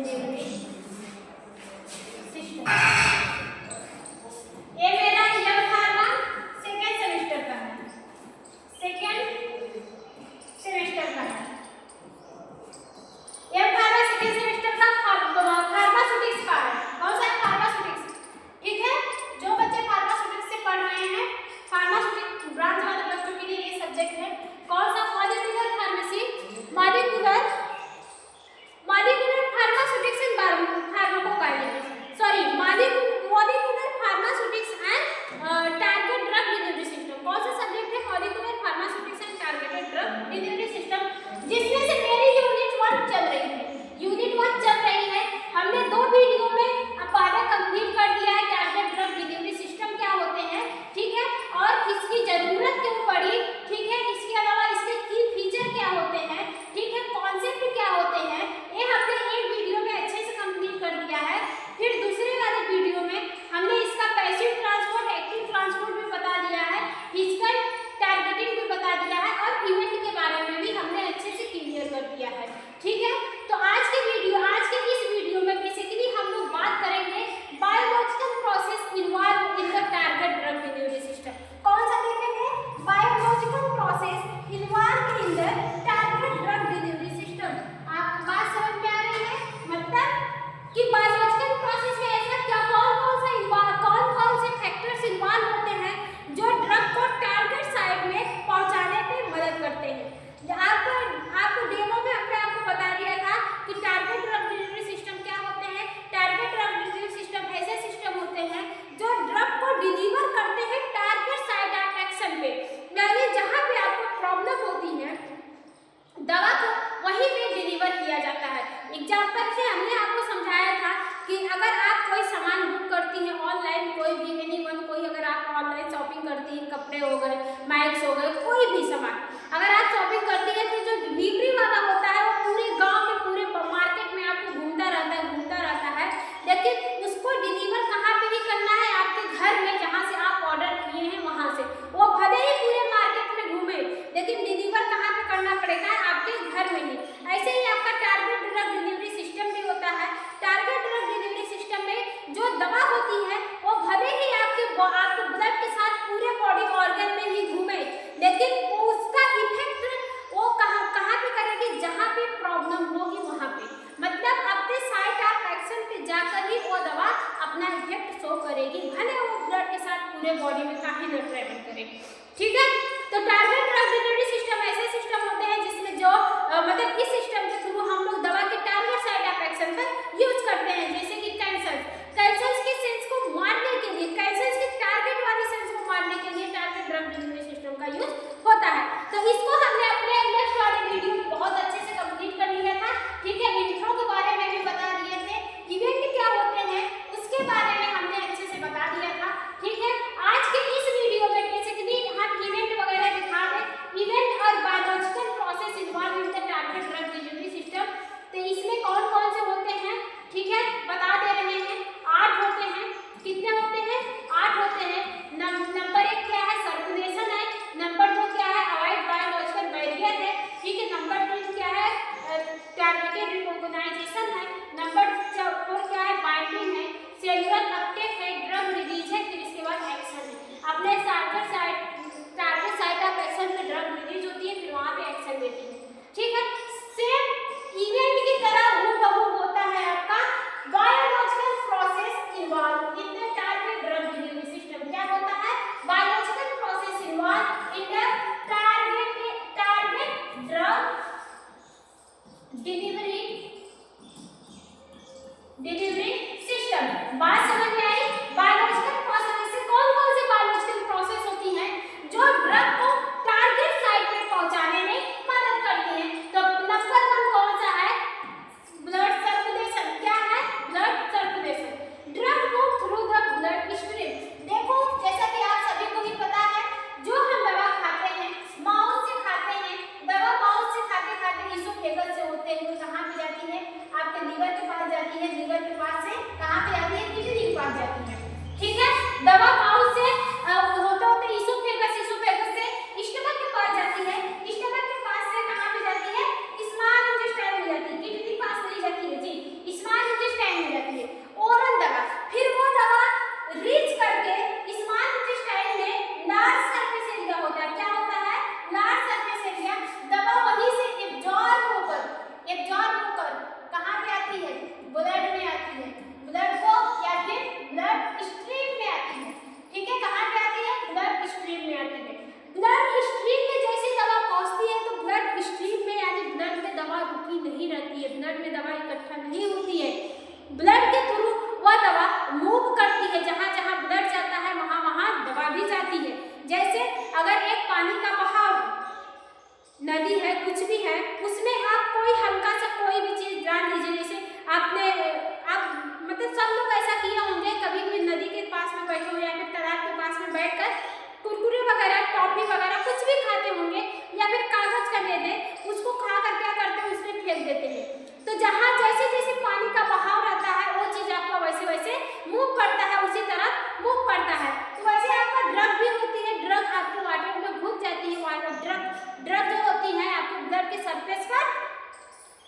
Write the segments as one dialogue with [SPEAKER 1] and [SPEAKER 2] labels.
[SPEAKER 1] Delivery system. ये मेरा यम pharma second semester का है, सेकेंड सेमेस्टर का है। यम फार्मा सेकेंड सेमेस्टर का फार्मास्यूटिक्स का है। कौन सा फार्मास्यूटिक्स? ठीक है, जो बच्चे फार्मास्यूटिक्स से पढ़ रहे हैं, फार्मास्यूटिक्स ब्रांच वाले बच्चों के लिए ये सब्जेक्ट है। कौन सा? Molecular pharmacy, molecular pharmaceutics and pharmacokinetics, sorry molecular pharmaceutics and target drug delivery system. कौन सा सब्जेक्ट है? Molecular pharmaceutics and targeted drug delivery system, जिसमें से मेरी यूनिट 1 चल रही है। यूनिट 1 चल रही है। हमने 2 वीडियो में पहले कंप्लीट कर दिया है टारगेट ड्रग डिलीवरी सिस्टम क्या होते हैं, ठीक है, और इसकी जरूरत क्यों पड़ी, ठीक है, इसके अलावा इसके की फीचर क्या होते हैं, ठीक है, कॉन्सेप्ट क्या होते हैं, ये हमने एक वीडियो में अच्छे से कंप्लीट कर दिया है। फिर दूसरे वाले वीडियो में हमने इसका पैसिव ट्रांसपोर्ट, एक्टिव ट्रांसपोर्ट भी बता दिया है, फिजिकल टारगेटिंग भी बता दिया है, और इवेंट के बारे में भी हमने अच्छे से क्लियर कर दिया है। ठीक है, तो आज के इस वीडियो में बेसिकली हम लोग बात करेंगे biological process involve in the target drug delivery system. कौन सा देखेंगे? Biological process involve in the target drug delivery system. आपको बात समझ में आ रही है? मतलब कि बायोलॉजिकल प्रोसेस में ऐसा क्या कौन से फैक्टर्स इन्वॉल्व होते हैं जो ड्रग को टारगेट साइट में पहुंचाने में मदद करते हैं। आपको डेमो में हमने आपको बता दिया था कि टारगेट ड्रग डिलीवरी सिस्टम क्या होते हैं। टारगेट ड्रग डिलीवरी सिस्टम ऐसे सिस्टम होते हैं जो ड्रग को डिलीवर करते हैं टारगेट साइट ऑफ एक्शन पे, यानी जहां पे आपको प्रॉब्लम होती है दवा को वहीं पे डिलीवर किया जाता है। एग्जाम्पल से हमने आपको समझाया था कि अगर आप कोई सामान बुक करती हैं ऑनलाइन, कोई भी कोई अगर आप ऑनलाइन शॉपिंग करती हैं, कपड़े हो गए, माइक्स हो गए, कोई भी सामान अगर आप शॉपिंग करती हैं, तो जो डिलीवरी वाला होता है वो पूरे गांव में, पूरे मार्केट में आपको घूमता रहता है, लेकिन उसको डिलीवर कहाँ पे ही करना है? आपके घर में, जहाँ से आप ऑर्डर किए हैं वहाँ से। वो भले ही पूरे मार्केट में घूमे, लेकिन डिलीवर कहाँ पे करना पड़ेगा? आपके घर में ही। ऐसे ही आपका टारगेट ड्रग डिलीवरी सिस्टम भी होता है। टारगेट ड्रग डिलीवरी सिस्टम में जो दवा होती है वो भले ही आपके ब्लड के साथ पूरे बॉडी ऑर्गन में ही घूमे, लेकिन उसका इफेक्ट वो कहाँ पे करेगी? जहाँ पे प्रॉब्लम होगी वहाँ पे, मतलब अपने साइट ऑफ एक्शन पे जाकर ही वो दवा अपना इफेक्ट शो करेगी, भले वो ब्लड के साथ पूरे बॉडी में काफी न ट्रेवल करे। ठीक है, तो टारगेट ड्रग डिलीवरी सिस्टम ऐसे सिस्टम होते हैं जिसमें जो मतलब इस सिस्टम के थ्रू हम लोग दवा के टारगेट साइट ऑफ एक्शन पर यूज करते हैं, जैसे कि कैंसर्स के सेल्स को मारने के लिए, कैंसर्स के टारगेट वाले सेल्स को मारने के लिए टारगेट ड्रग डिलीवरी सिस्टम का यूज होता है। तो इसको हमने अपने नेक्स्ट वाले वीडियो में बहुत अच्छे से कंप्लीट कर लिया था। ठीक है, इंट्रो के बारे में भी बता दिए थे, इवेंट क्या होते हैं उसके बारे में हमने अच्छे से बता दिया था। ठीक है, आज के इस वीडियो में बेसिकली हम इवेंट वगैरह दिखा दें, इवेंट और biological process involve in the target drug delivery system. तो इसमें कौन कौन से होते हैं, ठीक है, बता दे रहे हैं। 8 होते हैं। कितने होते हैं? 8 होते हैं। नंबर 1 क्या है? सर्कुलेशन है। नंबर 2 क्या है? अवॉइड बायोलॉजिकल बैरियर है। ठीक है, नंबर 3 क्या है? टारगेटेड रिकॉग्नाइजेशन है। नंबर 4 क्या है? बाइंडिंग है। सेलुलर अपटेक है। ड्रग रिलीज है। फिर इसके बाद एक्शन है। अपने टारगेट साइट ऑफ एक्शन पे ड्रग रिलीज होती है, फिर वहां पे एक्शन देती है। ठीक है, सेम इवेंट की तरह हूबहू होता है आपका biological process involve in the target drug delivery system. क्या होता है? Biological process involve in the target drug delivery system. बात समझ में आई? बायोलॉजिकल प्रोसेस से कौन से बायोलॉजिकल प्रोसेस होती हैं जो ड्रग को टारगेट साइट पे पहुंचाने में मदद करती हैं। तो नंबर 1 कौन सा है? Blood circulation. क्या है? Blood circulation. Drug move through the blood stream. देखो, जैसा कि आप सभी को भी पता है, जो हम दवा खाते हैं माउथ से खाते हैं, दवा माउथ से खाते इसोफेगस से होते हुए कहाँ पे जाती है? आपके लीवर के पास जाती है। लीवर के पास से कहाँ पे आती है? किडनी के पास जाती है। ठीक है, दवा माउथ से होते इसोफेगस से स्टमक के पास जाती है। स्टमक के पास से कहाँ पे जाती है? स्मॉल इंटेस्टाइन में जाती है। किडनी के पास नहीं जाती है जी, स्मॉल ब्लड में दवा इकट्ठा नहीं होती है, ब्लड के थ्रू वह दवा मूव करती है, जहाँ जहाँ ब्लड जाता है वहाँ वहाँ दवा भी जाती है। जैसे अगर एक पानी का बहाव नदी है, कुछ भी है, उसमें आप कोई हल्का सा कोई भी चीज डाल लीजिए, जैसे आप मतलब सब लोग ऐसा किए होंगे, कभी भी नदी के पास में बैठे हो या फिर तालाब के पास में बैठकर कुरकुरे वगैरह, टॉफी वगैरह कुछ भी खाते होंगे, या फिर कागज का ले लें, उसको खा कर क्या करते हैं, उसमें फेंक देते हैं। तो जहाँ जैसे जैसे पानी का बहाव रहता है वो चीज आपका वैसे वैसे मूव करता है, उसी तरह मूव करता है। तो वैसे आपका ड्रग भी होती है, ड्रग आपके वाटर में घुस जाती है, ड्रग जो होती है आपके ब्लड के सरफेस पर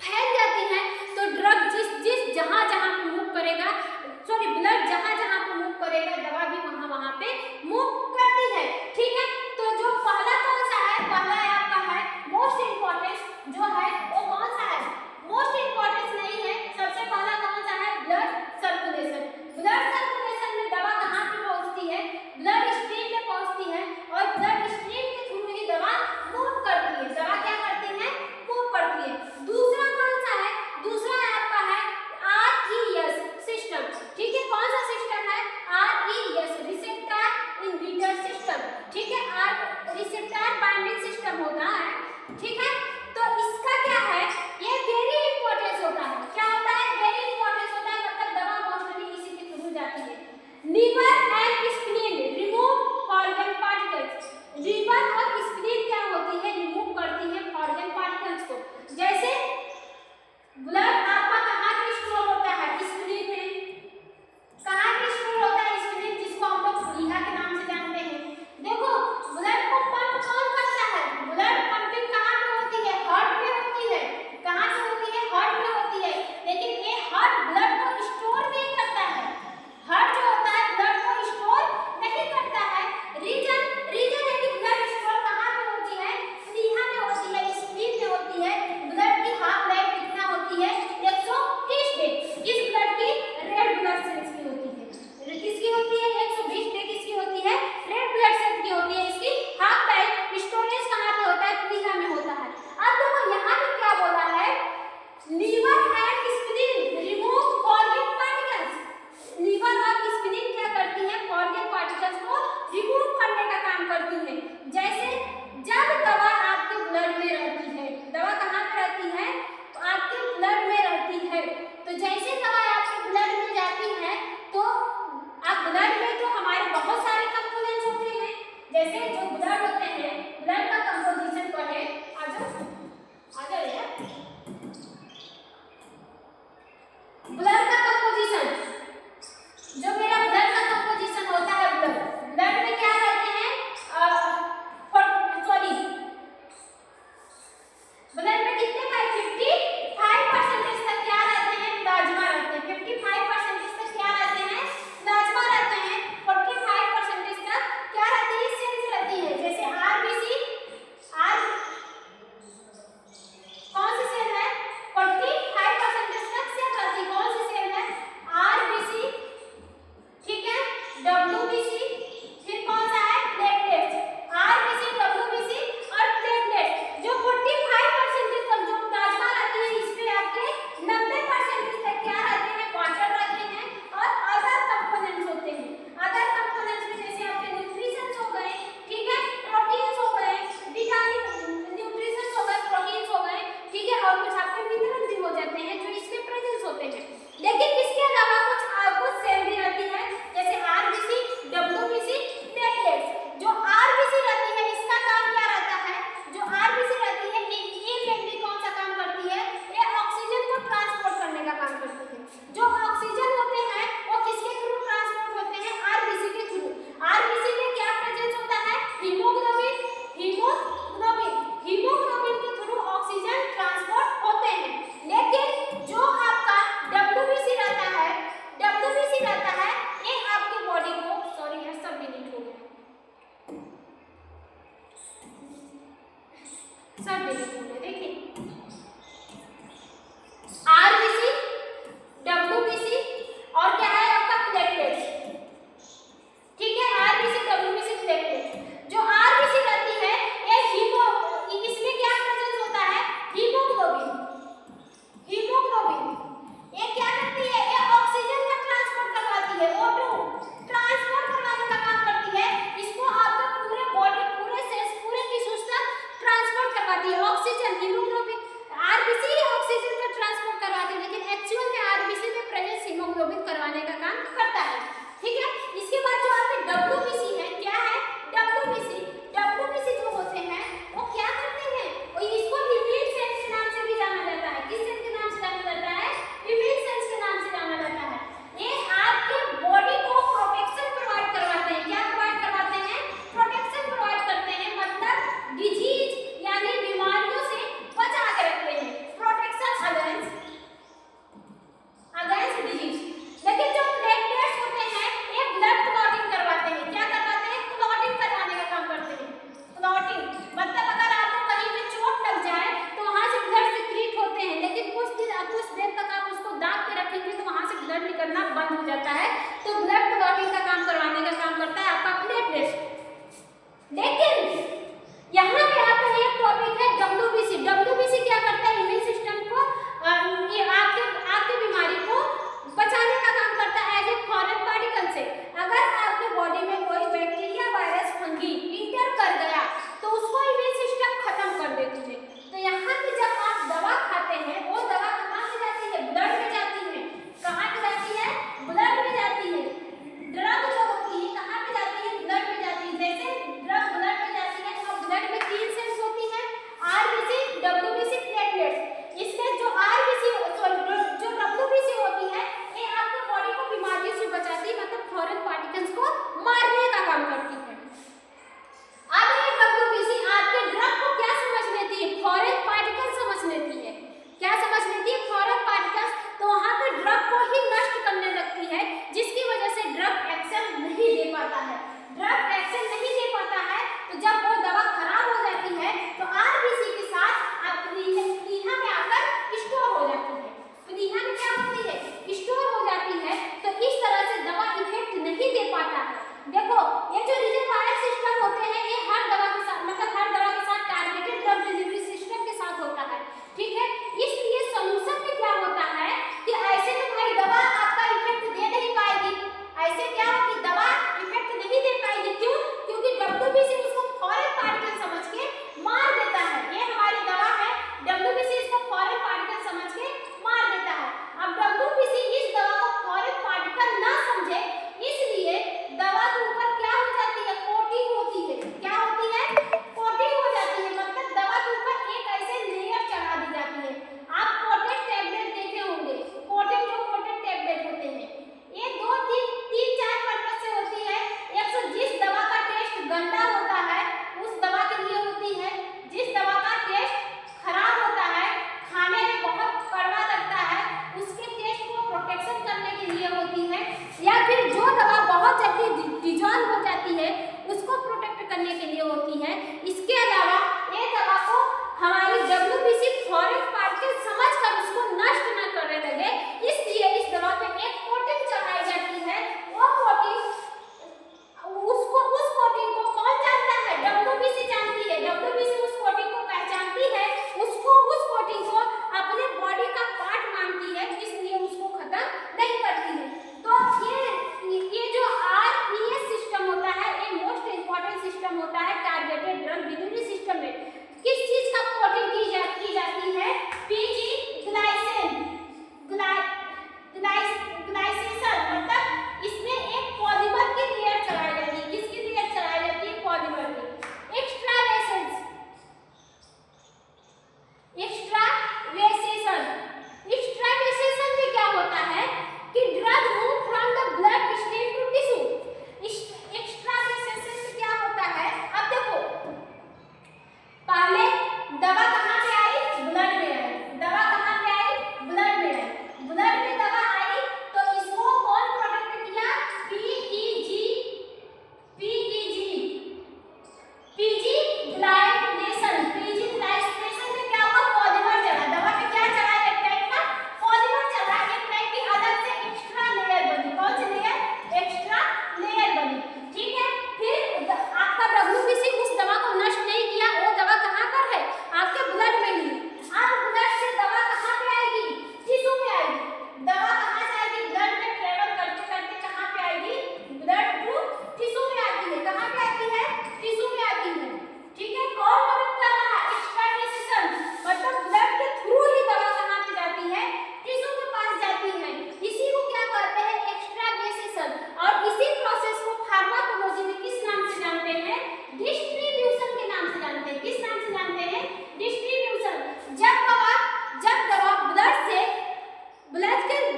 [SPEAKER 1] फैल जाती है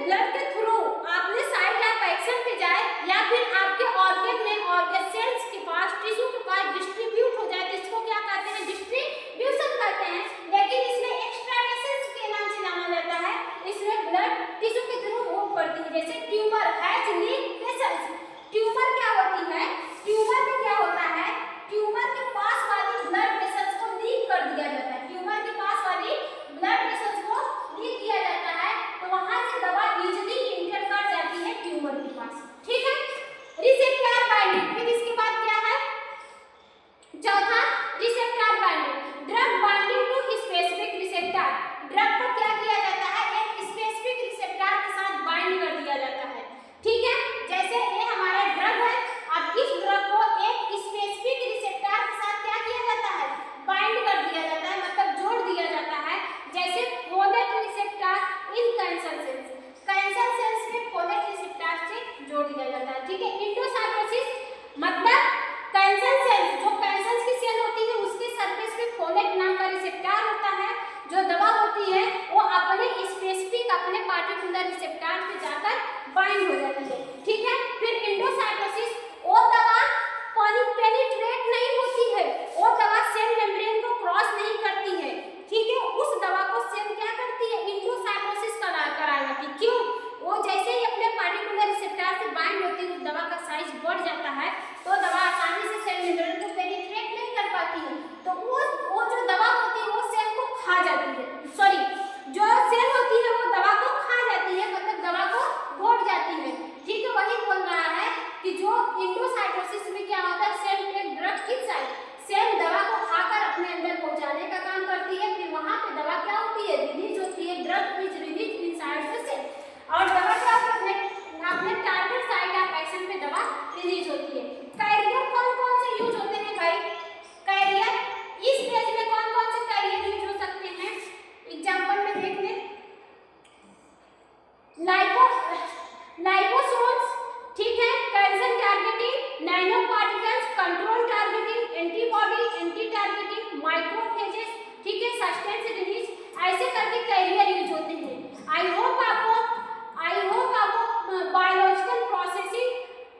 [SPEAKER 1] ब्लड के थ्रू आपने साइट ऑफ एक्शन पे जाए या फिर आपके ऑर्गन में ऑर्गन सेल्स के पास टिश्यू के पास डिस्ट्रीब्यूट हो जाए तो इसको क्या कहते हैं, डिस्ट्रीब्यूशन कहते हैं। लेकिन इसमें एक्सट्रावेसेंस के नाम से जाना जाता है। इसमें ब्लड टिश्यू के थ्रू मूव करती है। जैसे tumour has leak vessels. Tumour क्या होती है, ट्यूमर में क्या होता है, ट्यूमर के पास वाली ब्लड वेसल्स को लीक कर दिया जाता है। ट्यूमर के पास वाली ब्लड वेसल्स को लीक किया जाता है तो वहां से दवा इजीली इंटर कर जाती है ट्यूमर के पास। ठीक है, रिसेप्टर बाइंडिंग। फिर इसके बाद क्या है, चौथा receptor binding. Drug binding to specific receptor. Drug को क्या किया जाता है, एक स्पेसिफिक रिसेप्टर के साथ बाइंड कर दिया जाता है। ठीक है, जैसे ये हमारा ड्रग है, अब इस ड्रग को एक स्पेसिफिक रिसेप्टर के साथ क्या किया जाता है, बाइंड कर दिया जाता है, मतलब जोड़ दिया जाता है। जैसे folate receptor in cancer cells, cancer cells में फोलेट रिसेप्टर से जोड़ दिया जाता है। ठीक है, इंडोसाइटोसिस मतलब कैंसर सेल्स, जो कैंसर की सेल होती है उसके सरफेस पे फोलेट नाम का रिसेप्टर होता है। जो दवा होती है वो अपने स्पेसिफिक अपने पार्टिकुलर रिसेप्टर पे जाकर बाइंड हो जाती है। ठीक है, फिर इंडोसाइटोसिस, वो दवा पेनिट्रेट नहीं होती है, वो दवा सेल मेम्ब्रेन को क्रॉस नहीं करती है। ठीक है, उस दवा को सेल क्या करती है, इंडोसाइटोसिस करा जाती है। क्यों, वो जैसे ही अपने पार्टिकुलर रिसेप्टर से बाइंड होती है उस दवा का साइज बढ़ जाता है तो दवा आसानी से सेल मेम्ब्रेन को पेनिट्रेट नहीं कर पाती है, तो वो जो दवा होती है वो सेल को खा जाती है। सॉरी, जो सेल होती है वो दवा को खा जाती है, मतलब दवा को घोट जाती है। ठीक है, वही बोल रहा है कि जो इंडोसाइटोसिस में क्या होता है, cell take drug inside, cell दवा को खाकर अपने अंदर पहुंचाने का काम करती है। फिर वहां पे दवा क्या होती है, रिलीज होती है, drug is release inside the cell, और दवा क्या होती है, अपने टारगेट साइट ऑफ एक्शन पे दवा रिलीज होती है। कैरियर कौन कौन से यूज होते हैं भाई, कैरियर इस पेज में कौन कौन से कैरियर यूज हो सकते हैं, एग्जांपल में देख ले, लाइपोसोम्स, ठीक है, cancer targeting, nano particles, control targeting, antibody, anti targeting, microphages, ठीक है, सब्सटेंस रिलीज, ऐसे करके कैरियर यूज होते हैं। आई होप आपको biological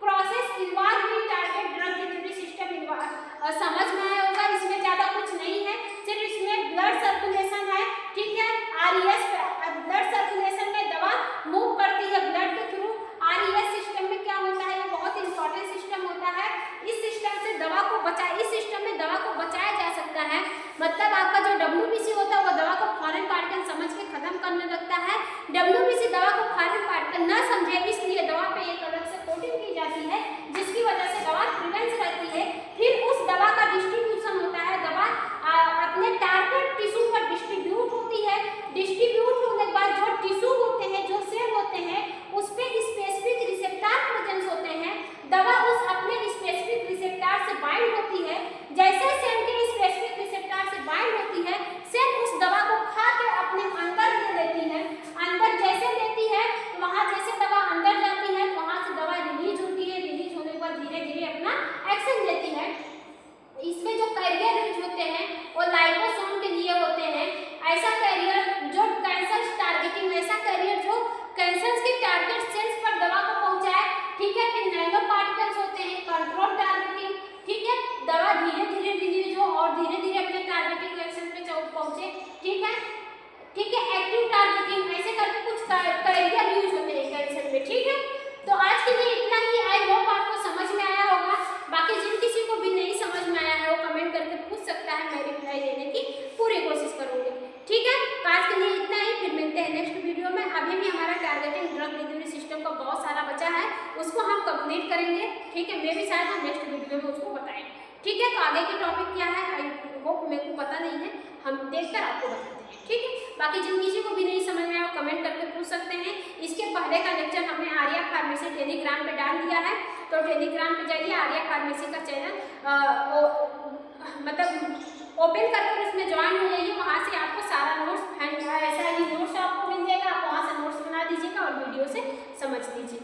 [SPEAKER 1] process involve in target drug delivery system समझ में आया होगा। इसमें ज्यादा कुछ नहीं है, सिर्फ इसमें ब्लड सर्कुलेशन है। ठीक है, आरईएस ब्लड सर्कुलेशन में दवा मूव करती है ब्लड के थ्रू। आरईएस सिस्टम में क्या होता है, ये बहुत इंपॉर्टेंट सिस्टम होता है। इस सिस्टम से दवा को इस सिस्टम में दवा को बचाया जा सकता है। मतलब आपका जो डब्ल्यूबीसी होता है वो दवा को फॉरेन पार्टिकल समझ के खत्म करने लगता है। डब्ल्यूबीसी दवा को फॉरेन पार्टिकल न समझे, इसलिए दवा पे एक अलग से कोटिंग की जाती है जिसकी वजह से दवा प्रिवेंस रहती है। फिर उस दवा का डिस्ट्रीब्यूशन होता है, दवा अपने टारगेट टिश्यू पर डिस्ट्रीब्यूट होती है। डिस्ट्रीब्यूट होने के बाद जो टिश्यू होते हैं, जो सेल होते हैं, उस पे स्पेसिफिक रिसेप्टर प्रेजेंस होते हैं। दवा उस अपने स्पेसिफिक रिसेप्टर से बाइंड होती है। जैसे सेल के स्पेसिफिक रिसेप्टर से बाइंड होती है, सेल उस दवा को खा के अपने अंदर ले लेती है। अंदर जैसे लेती है तो वहां जैसे दवा अंदर जाती है तो वहां से दवा रिलीज होती है। रिलीज होने के बाद धीरे धीरे अपना एक्शन देती है। इसमें जो कैरियर यूज होते हैं वो लाइपोसोम के लिए होते हैं। ऐसा कैरियर जो कैंसर टारगेटिंग, ऐसा कैरियर जो कैंसर के टारगेट सेल्स पर दवा को पहुंचाए। ठीक है, फिर नैनो पार्टिकल्स होते हैं, कंट्रोल टारगेटिंग। ठीक है, दवा धीरे धीरे रिलीज हो और धीरे धीरे अपने टारगेटिंग एक्शन पे पहुंचे। ठीक है, एक्टिव टारगेटिंग, ऐसे करके कुछ कैरियर यूज होते हैं कैंसर में। ठीक है, तो आज के लिए इतना ही। आई होप आपको समझ में आया होगा। बाकी जिन किसी को भी नहीं समझ में आया है वो कमेंट करके पूछ सकता है, मैं रिप्लाई देने की पूरी कोशिश करूंगी। ठीक है, तो आज के लिए इतना ही, फिर मिलते हैं नेक्स्ट वीडियो में। अभी भी हमारा टारगेटिंग ड्रग डिलीवरी सिस्टम का बहुत सारा बचा है, उसको हम कंप्लीट करेंगे। ठीक है, मैं भी शायद हम नेक्स्ट वीडियो में उसको बताएंगे। ठीक है, तो आगे की टॉपिक क्या है आई होप मेरे को पता नहीं है, हम देखकर आपको बताते हैं। ठीक है, बाकी जिन किसी को भी नहीं समझ में आया वो कमेंट करके पूछ सकते हैं। इसके पहले का लेक्चर हमने आर्या फार्मेसी टेलीग्राम पे डाल दिया है, तो टेलीग्राम पे जाइए, आर्या फार्मेसी का चैनल मतलब ओपन करके उसमें ज्वाइन हो जाइए। वहाँ से आपको सारा नोट्स ऐसा ही नोट्स आपको मिल जाएगा, आप वहाँ से नोट्स बना दीजिएगा और वीडियो से समझ लीजिए।